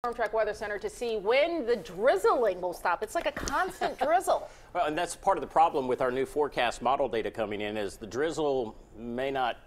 Storm Track Weather Center to see when the drizzling will stop. It's like a constant drizzle. Well, and that's part of the problem with our new forecast model data coming in is the drizzle may not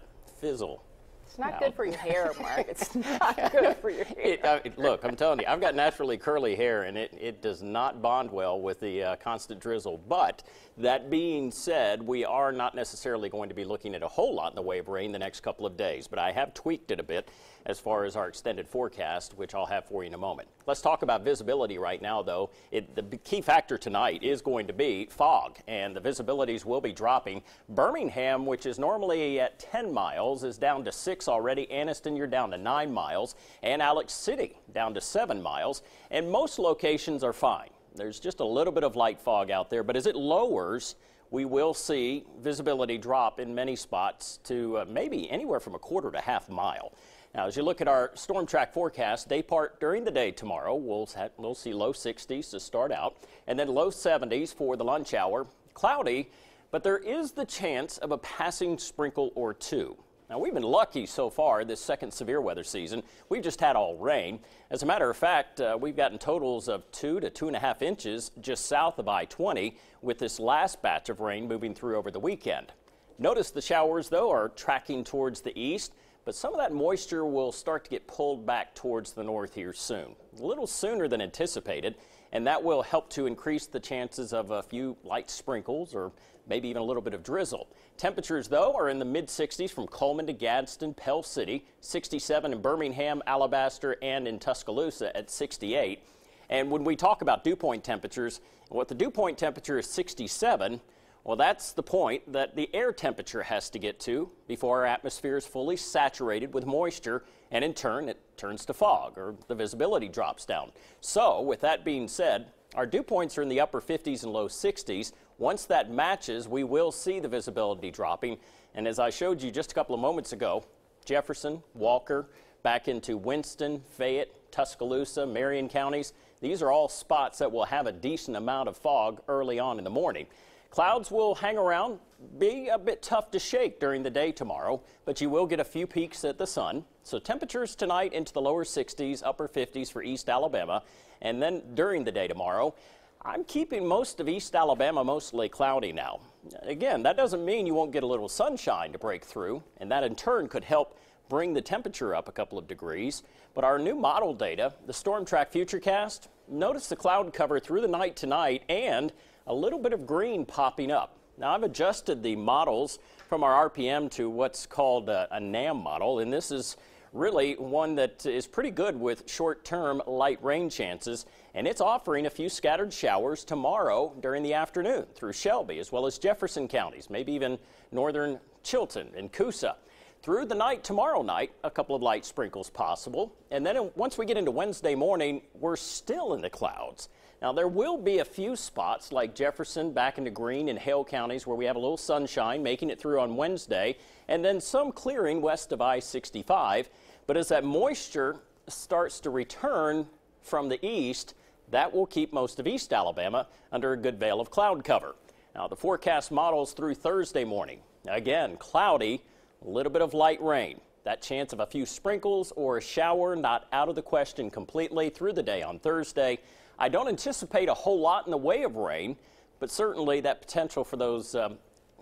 fizzle. It's not good for your hair, Mark. It's not good for your hair. Look, I'm telling you, I've got naturally curly hair, and it does not bond well with the constant drizzle. But that being said, we are not necessarily going to be looking at a whole lot in the way of rain the next couple of days. But I have tweaked it a bit as far as our extended forecast, which I'll have for you in a moment. Let's talk about visibility right now, though. The key factor tonight is going to be fog, and the visibilities will be dropping. Birmingham, which is normally at 10 miles, is down to 6 already. Anniston, you're down to 9 miles, and Alex City down to 7 miles, and most locations are fine. There's just a little bit of light fog out there, but as it lowers, we will see visibility drop in many spots to maybe anywhere from a quarter to half mile. Now, as you look at our storm track forecast, day part during the day tomorrow, we'll see low 60s to start out, and then low 70s for the lunch hour. Cloudy, but there is the chance of a passing sprinkle or two. Now, we've been lucky so far this second severe weather season. We've just had all rain. As a matter of fact, we've gotten totals of 2 to 2.5 inches just south of I-20 with this last batch of rain moving through over the weekend. Notice the showers, though, are tracking towards the east, but some of that moisture will start to get pulled back towards the north here soon, a little sooner than anticipated, and that will help to increase the chances of a few light sprinkles or maybe even a little bit of drizzle. Temperatures, though, are in the mid-60s from Coleman to Gadsden, Pell City, 67 in Birmingham, Alabaster, and in Tuscaloosa at 68. And when we talk about dew point temperatures, what the dew point temperature is 67, well, that's the point that the air temperature has to get to before our atmosphere is fully saturated with moisture, and in turn it turns to fog or the visibility drops down. So with that being said, our dew points are in the upper 50s and low 60s. Once that matches, we will see the visibility dropping. And as I showed you just a couple of moments ago, Jefferson, Walker, back into Winston, Fayette, Tuscaloosa, Marion counties, these are all spots that will have a decent amount of fog early on in the morning. Clouds will hang around, be a bit tough to shake during the day tomorrow, but you will get a few peeks at the sun. So temperatures tonight into the lower 60s, upper 50s for East Alabama. And then during the day tomorrow, I'm keeping most of East Alabama mostly cloudy now. Again, that doesn't mean you won't get a little sunshine to break through, and that in turn could help bring the temperature up a couple of degrees. But our new model data, the Storm Track Futurecast, notice the cloud cover through the night tonight and a little bit of green popping up. Now, I've adjusted the models from our RPM to what's called a NAM model, and this is really one that is pretty good with short-term light rain chances, and it's offering a few scattered showers tomorrow during the afternoon through Shelby as well as Jefferson counties, maybe even northern Chilton and Coosa. Through the night tomorrow night, a couple of light sprinkles possible, and then once we get into Wednesday morning, we're still in the clouds. Now, there will be a few spots like Jefferson back into Greene and Hale counties where we have a little sunshine making it through on Wednesday, and then some clearing west of I-65. But as that moisture starts to return from the east, that will keep most of East Alabama under a good veil of cloud cover. Now, the forecast models through Thursday morning. Again, cloudy, a little bit of light rain. That chance of a few sprinkles or a shower not out of the question completely through the day on Thursday. I don't anticipate a whole lot in the way of rain, but certainly that potential for those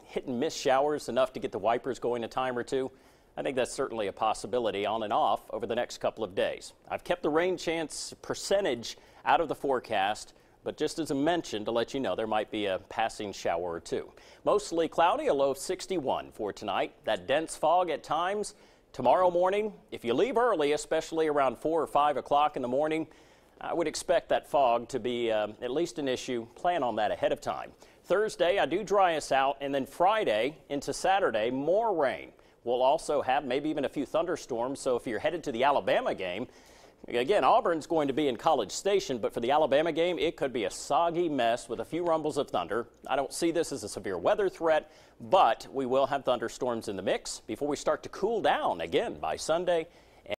hit and miss showers enough to get the wipers going a time or two, I think that's certainly a possibility on and off over the next couple of days. I've kept the rain chance percentage out of the forecast, but just as I mentioned, to let you know, there might be a passing shower or two. Mostly cloudy, a low of 61 for tonight. That dense fog at times. Tomorrow morning, if you leave early, especially around 4 or 5 o'clock in the morning, I would expect that fog to be at least an issue. Plan on that ahead of time. Thursday, I do dry us out, and then Friday into Saturday, more rain. We'll also have maybe even a few thunderstorms, so if you're headed to the Alabama game, again, Auburn's going to be in College Station, but for the Alabama game, it could be a soggy mess with a few rumbles of thunder. I don't see this as a severe weather threat, but we will have thunderstorms in the mix before we start to cool down again by Sunday